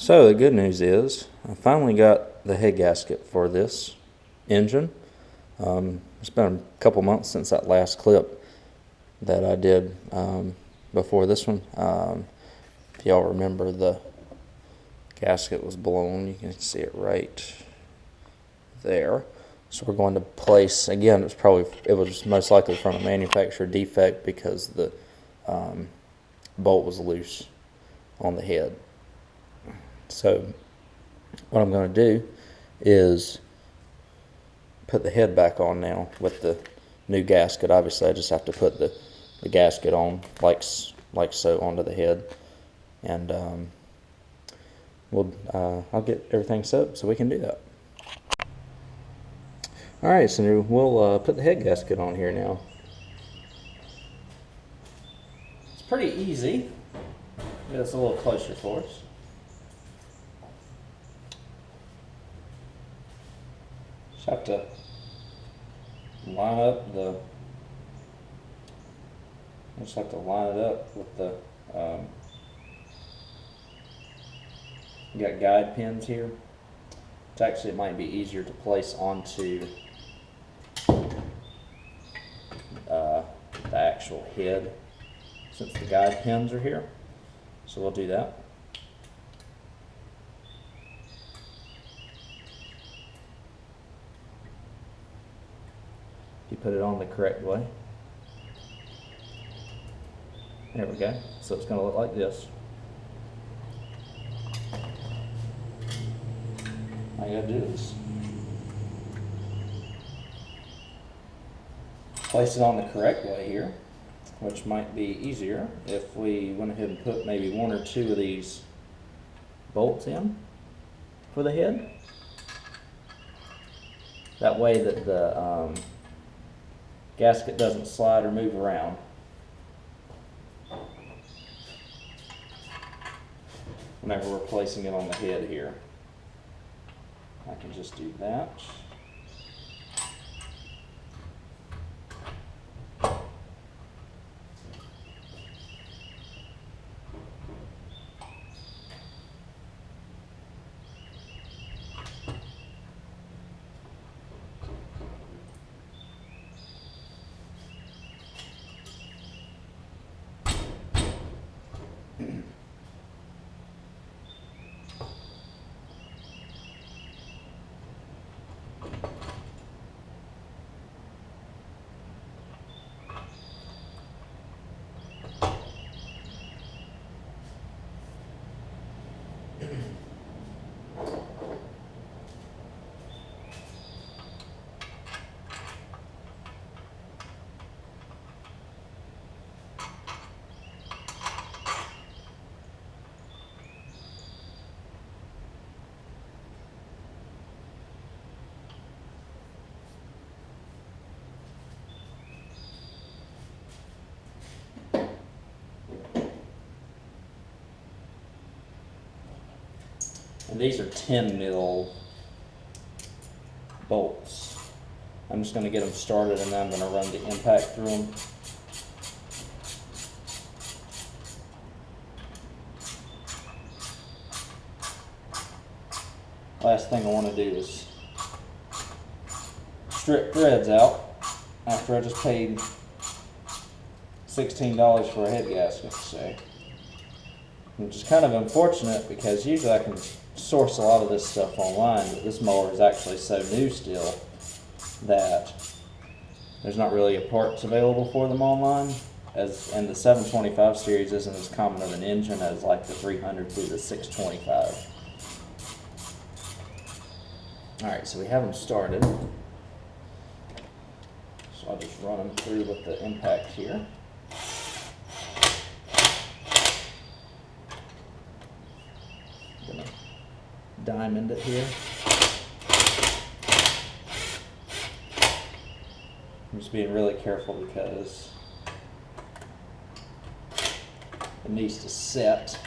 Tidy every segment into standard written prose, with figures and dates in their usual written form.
So the good news is I finally got the head gasket for this engine. It's been a couple months since that last clip that I did before this one. If y'all remember, the gasket was blown. You can see it right there. So we're going to place, again, it was most likely from a manufacturer defect because the bolt was loose on the head. So what I'm going to do is put the head back on now with the new gasket. Obviously I just have to put the gasket on like so onto the head, and I'll get everything set up so we can do that. Alright, so we'll put the head gasket on here now. It's pretty easy. Get this a little closer for us. Just have to line it up with the you got guide pins here. It might be easier to place onto the actual head since the guide pins are here. So we'll do that. You put it on the correct way. There we go. So it's going to look like this. All you gotta do is place it on the correct way here, which might be easier if we went ahead and put maybe one or two of these bolts in for the head. That way that the gasket doesn't slide or move around. Whenever we're placing it on the head here. I can just do that. And these are 10 mil bolts. I'm just going to get them started and then I'm going to run the impact through them. Last thing I want to do is strip threads out after I just paid $16 for a head gasket. So, which is kind of unfortunate because usually I can source a lot of this stuff online, but this mower is actually so new still that there's not really parts available for them online, and the 725 series isn't as common of an engine as like the 300 through the 625. Alright, so we have them started. So I'll just run them through with the impact here. Diamond it here. I'm just being really careful because it needs to set.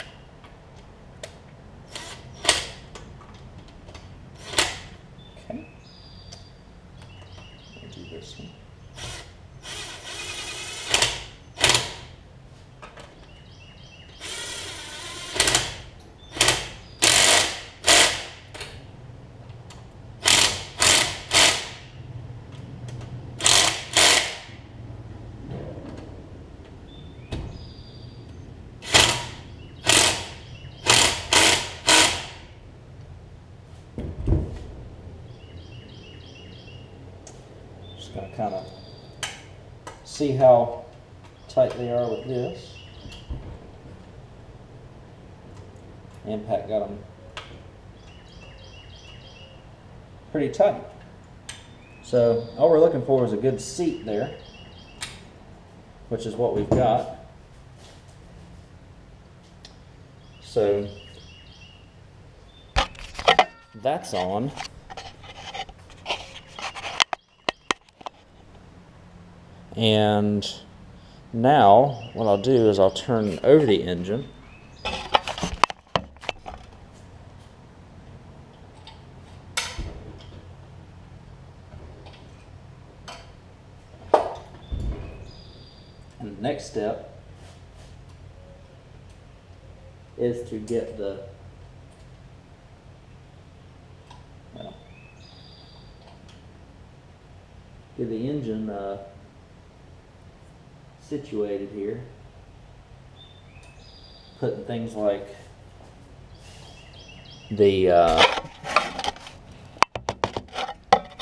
Okay. I'll do this one. just going to kind of see how tight they are with this. Impact got them pretty tight. So all we're looking for is a good seat there, which is what we've got. So that's on. And now what I'll do is I'll turn over the engine. And the next step is to get the engine situated here. Putting things like the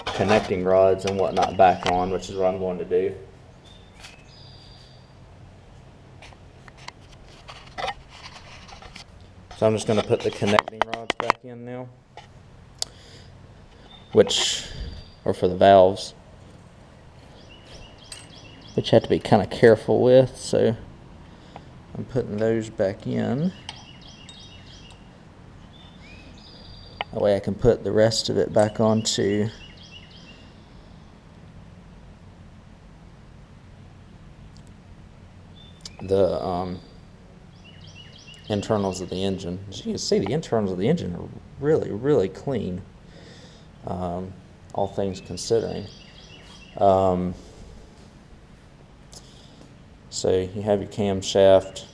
connecting rods and whatnot back on, which is what I'm going to do. So I'm just going to put the connecting rods back in now, which are for the valves, which you have to be kind of careful with. So I'm putting those back in. That way I can put the rest of it back onto the internals of the engine. As you can see, the internals of the engine are really, really clean, all things considering. So you have your camshaft,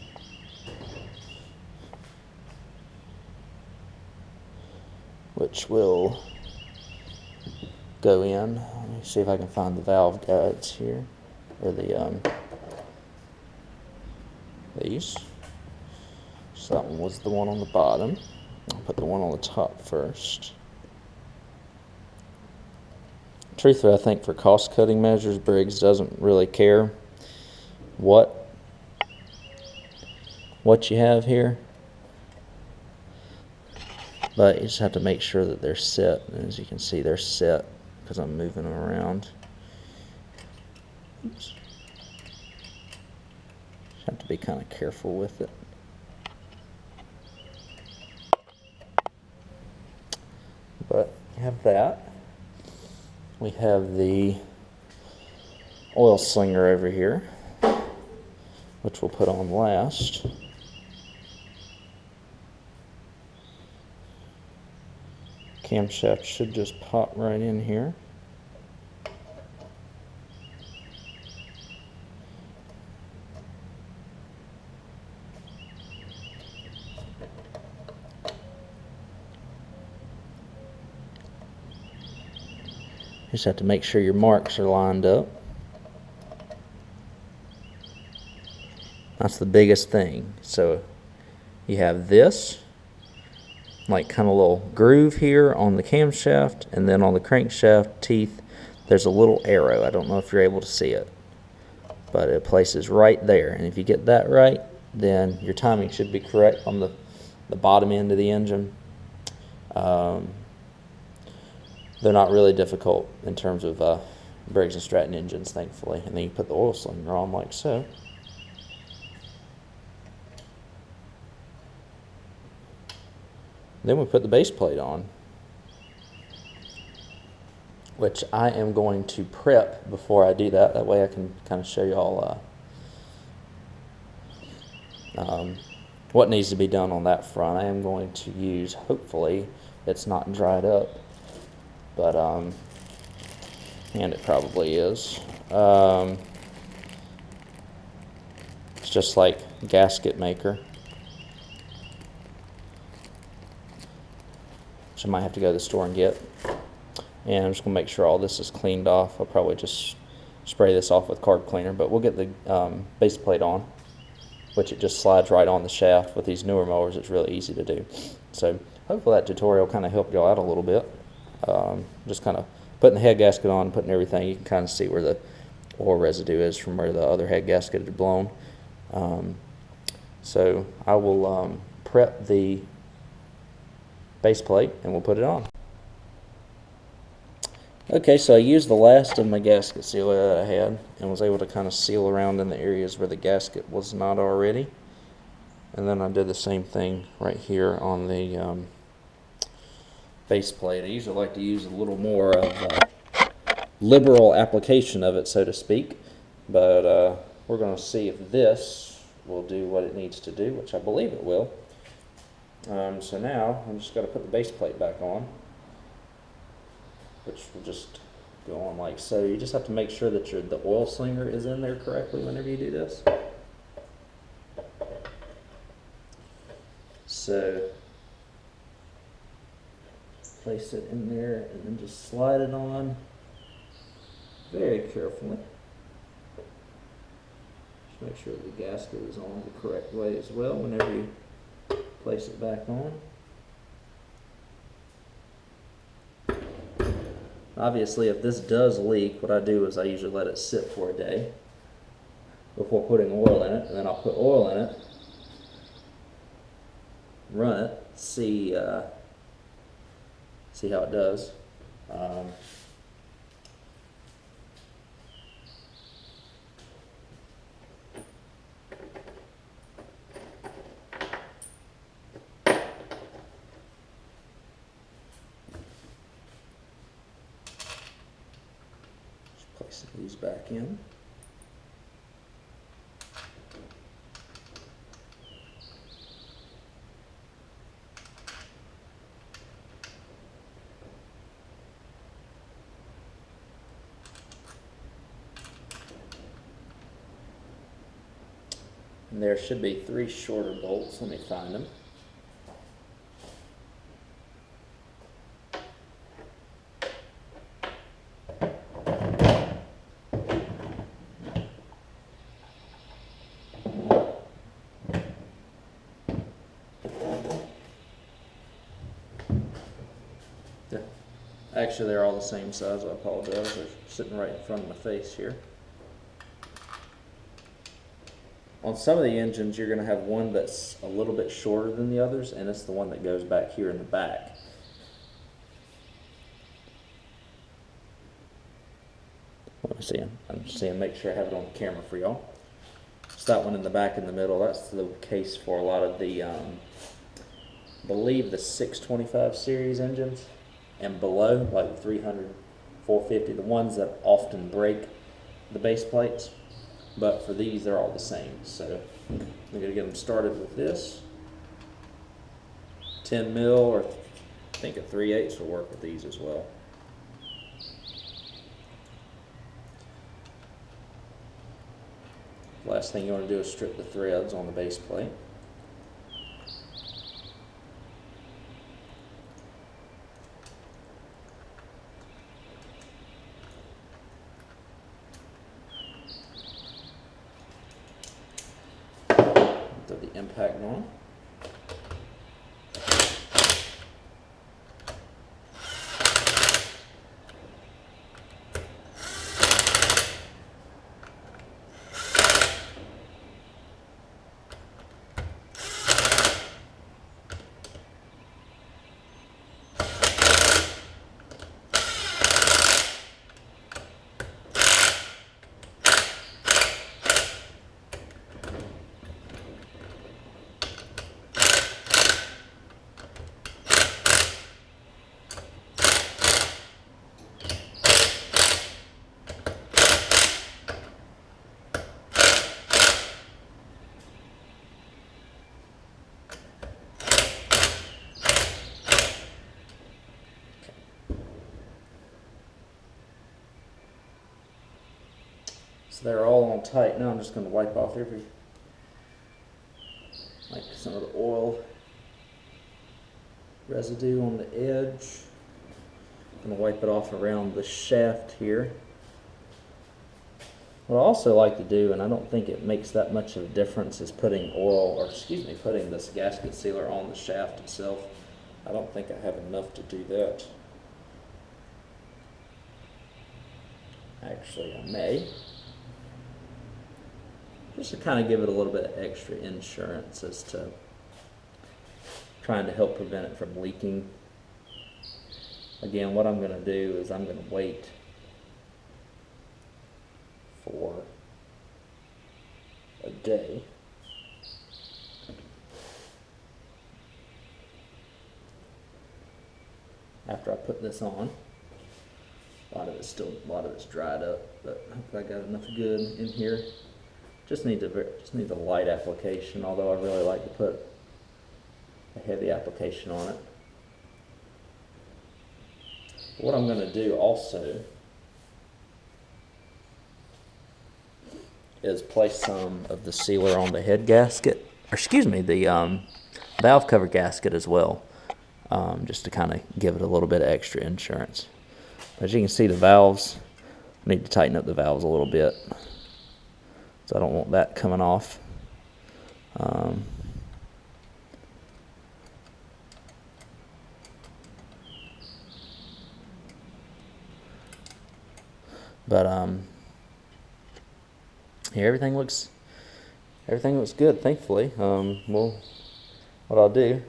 which will go in. Let me see if I can find the valve guides here, or the these. So that one was the one on the bottom. I'll put the one on the top first. Truthfully, I think for cost-cutting measures, Briggs doesn't really care what you have here, but you just have to make sure that they're set. And as you can see, they're set because I'm moving them around. Oops. Just have to be kind of careful with it. But you have that. We have the oil slinger over here, which we'll put on last. Camshaft should just pop right in here. You just have to make sure your marks are lined up. That's the biggest thing. So you have this, like kind of little groove here on the camshaft, and then on the crankshaft teeth, there's a little arrow. I don't know if you're able to see it, but it places right there. And if you get that right, then your timing should be correct on the bottom end of the engine. They're not really difficult in terms of Briggs & Stratton engines, thankfully. And then you put the oil slinger on like so. Then we put the base plate on, which I am going to prep before I do that. That way I can kind of show you all what needs to be done on that front. I am going to use, hopefully it's not dried up, but and it probably is. It's just like gasket maker, which I might have to go to the store and get. And I'm just going to make sure all this is cleaned off. I'll probably just spray this off with carb cleaner, but we'll get the base plate on, which it just slides right on the shaft. With these newer mowers, it's really easy to do. So hopefully that tutorial kind of helped y'all out a little bit. Just kind of putting the head gasket on, putting everything, you can kind of see where the oil residue is from where the other head gasket had blown. So I will prep the base plate and we'll put it on. Okay, so I used the last of my gasket sealer that I had and was able to kind of seal around in the areas where the gasket was not already. And then I did the same thing right here on the base plate. I usually like to use a little more of liberal application of it, so to speak, but we're going to see if this will do what it needs to do, which I believe it will. So now I'm just going to put the base plate back on, which will just go on like so. You just have to make sure that the oil slinger is in there correctly whenever you do this. So place it in there and then just slide it on very carefully. Just make sure the gasket is on the correct way as well whenever you place it back on. Obviously, if this does leak, what I do is I usually let it sit for a day before putting oil in it, and then I'll put oil in it, run it, see how it does. Place these back in. And there should be 3 shorter bolts. Let me find them. Actually, they're all the same size. I apologize. They're sitting right in front of my face here. On some of the engines, you're going to have one that's a little bit shorter than the others, and it's the one that goes back here in the back. Let me see. I'm just saying, make sure I have it on the camera for y'all. It's that one in the back in the middle. That's the case for a lot of the, I believe the 625 series engines and below, like 300, 450, the ones that often break the base plates. But for these, they're all the same. So I'm going to get them started with this. 10 mil, or I think a 3/8 will work with these as well. Last thing you want to do is strip the threads on the base plate. Throw the impact on. So they're all on tight. Now I'm just going to wipe off like some of the oil residue on the edge. I'm going to wipe it off around the shaft here. What I also like to do, and I don't think it makes that much of a difference, is putting putting this gasket sealer on the shaft itself. I don't think I have enough to do that. Actually, I may. Just to kind of give it a little bit of extra insurance as to trying to help prevent it from leaking. Again, what I'm going to do is I'm going to wait for a day. After I put this on. A lot of it's dried up, but hopefully I got enough good in here. Just need a light application, although I really like to put a heavy application on it. What I'm going to do also is place some of the sealer on the head gasket, or excuse me, the valve cover gasket as well, just to kind of give it a little bit of extra insurance. As you can see, the valves, I need to tighten up the valves a little bit, so I don't want that coming off. Here everything looks good, thankfully. Well, what I'll do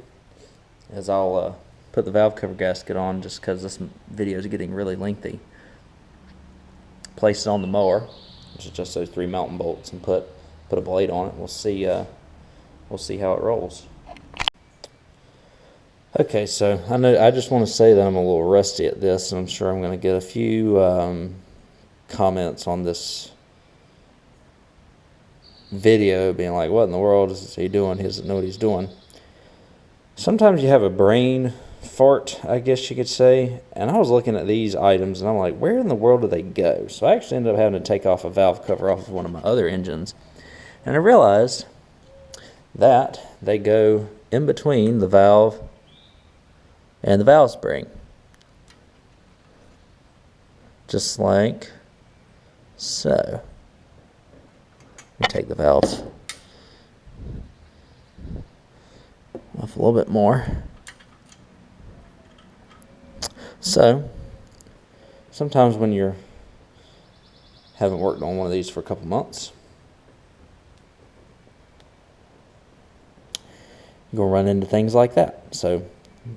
is I'll put the valve cover gasket on, just because this video is getting really lengthy. Place it on the mower, which is just those 3 mountain bolts, and put a blade on it. We'll see how it rolls. Okay, so I just want to say that I'm a little rusty at this, and I'm sure I'm going to get a few comments on this video being like, what in the world is he doing? He doesn't know what he's doing. Sometimes you have a brain fart, I guess you could say, and I was looking at these items and I'm like, where in the world do they go? So I actually ended up having to take off a valve cover off of one of my other engines, and I realized that they go in between the valve and the valve spring, just like so. Let me take the valves off a little bit more. So sometimes when you haven't worked on one of these for a couple months, you're gonna run into things like that. So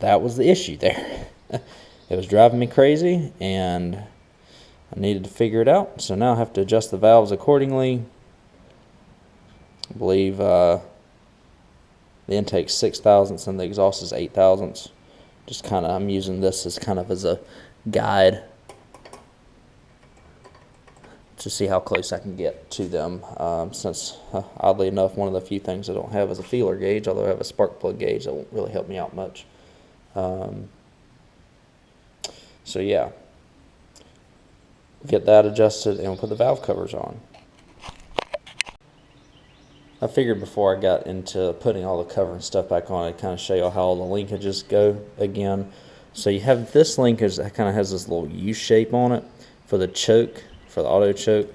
that was the issue there. It was driving me crazy, and I needed to figure it out. So now I have to adjust the valves accordingly. I believe the intake's 6 thousandths and the exhaust is 8 thousandths. Just kind of, I'm using this as kind of as a guide to see how close I can get to them, since oddly enough, one of the few things I don't have is a feeler gauge, although I have a spark plug gauge that won't really help me out much. So yeah, get that adjusted and we'll put the valve covers on. I figured before I got into putting all the cover and stuff back on, I'd kind of show you how all the linkages go again. So you have this linkage that kind of has this little U shape on it for the choke, for the auto choke.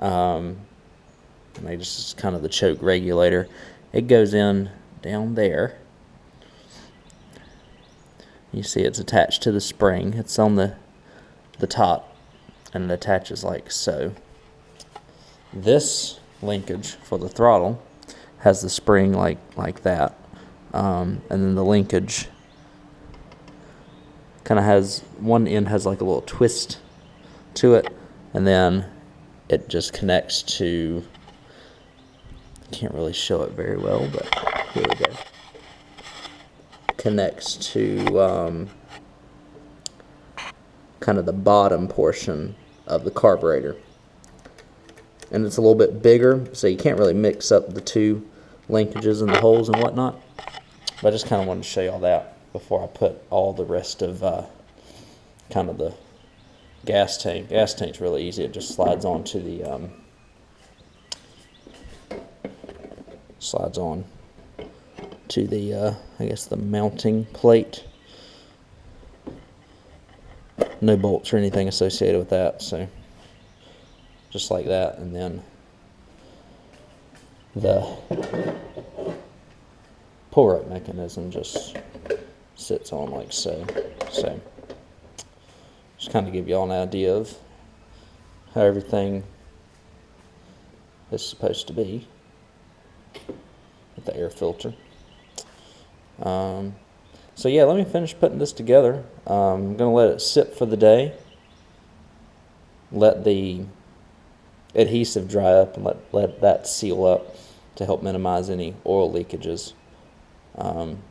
And they just kind of the choke regulator. It goes in down there. You see it's attached to the spring. It's on the top, and it attaches like so. This linkage for the throttle has the spring like that, and then the linkage kind of has, one end has like a little twist to it, and then it just connects to, can't really show it very well, but here we go, connects to kind of the bottom portion of the carburetor. And it's a little bit bigger, so you can't really mix up the two linkages and the holes and whatnot. But I just kind of wanted to show you all that before I put all the rest of kind of the gas tank. Gas tank's really easy. It just slides onto the I guess the mounting plate. No bolts or anything associated with that, so just like that, and then the pull-up mechanism just sits on like so. So just kind of give you all an idea of how everything is supposed to be with the air filter. So yeah, let me finish putting this together. I'm going to let it sit for the day, let the adhesive dry up, and let that seal up to help minimize any oil leakages. And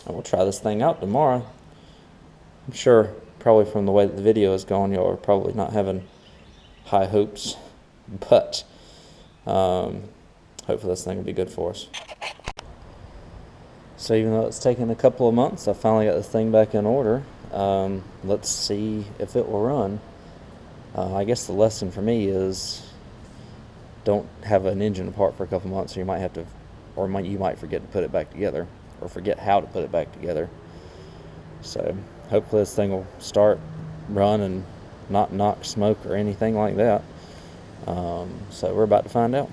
we'll try this thing out tomorrow. I'm sure probably from the way that the video is going, y'all are probably not having high hopes, but hopefully this thing will be good for us. So even though it's taken a couple of months, I finally got this thing back in order. Let's see if it will run. I guess the lesson for me is don't have an engine apart for a couple months, or you might have to, or you might forget to put it back together, or forget how to put it back together. So hopefully this thing will start, run, and not knock smoke or anything like that. So we're about to find out.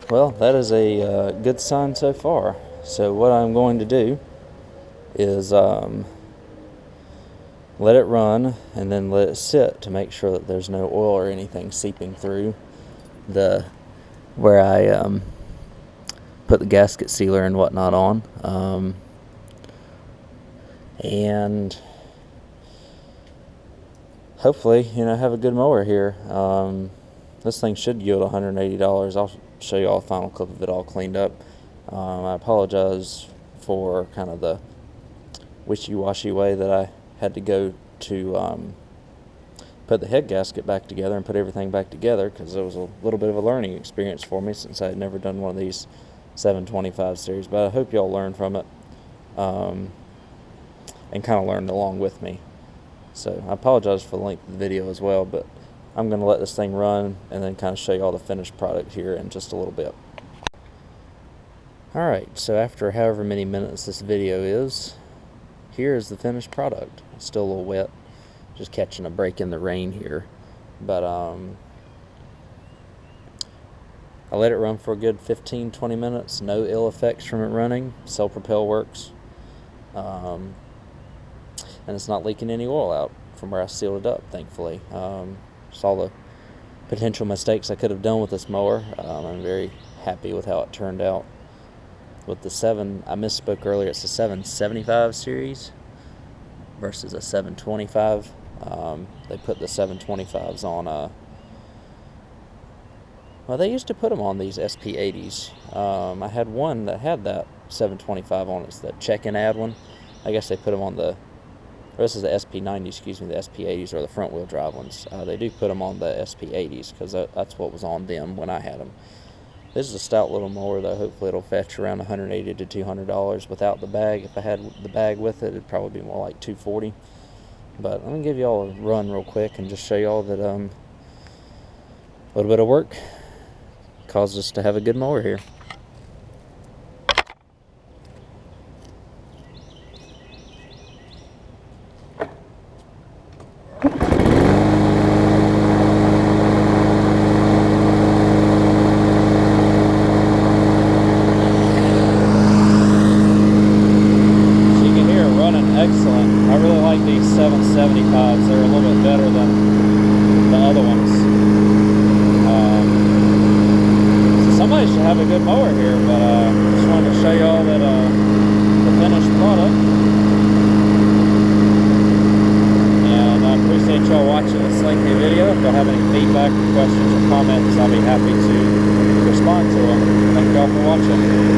Well, that is a good sign so far. So what I'm going to do is let it run and then let it sit to make sure that there's no oil or anything seeping through where I put the gasket sealer and whatnot on. And hopefully, have a good mower here. This thing should yield $180. I'll show you all a final clip of it all cleaned up. I apologize for kind of the wishy-washy way that I had to go to put the head gasket back together and put everything back together, because it was a little bit of a learning experience for me since I had never done one of these 725 series. But I hope y'all learned from it and kind of learned along with me. So I apologize for the length of the video as well, but I'm going to let this thing run and then kind of show you all the finished product here in just a little bit. Alright, so after however many minutes this video is, here is the finished product. It's still a little wet, just catching a break in the rain here. But I let it run for a good 15-20 minutes. No ill effects from it running. Self-propel works. And it's not leaking any oil out from where I sealed it up, thankfully. Saw the potential mistakes I could have done with this mower. I'm very happy with how it turned out. With the I misspoke earlier, it's a 775 series versus a 725. They put the 725s on well, they used to put them on these SP80s. I had one that had that 725 on it. It's the check-in ad one. I guess they put them on this is the SP90, excuse me, the SP80s, or the front-wheel drive ones. They do put them on the SP80s because that's what was on them when I had them. This is a stout little mower, though. Hopefully it'll fetch around $180 to $200 without the bag. If I had the bag with it, it'd probably be more like $240. But I'm going to give you all a run real quick and just show you all that a little bit of work caused us to have a good mower here. Excellent. I really like these 775s. They're a little bit better than the other ones. So somebody should have a good mower here, but just wanted to show you all that the finished product. And I appreciate y'all watching. watching this lengthy video. If y'all have any feedback, questions, or comments, I'll be happy to respond to them. Thank y'all for watching.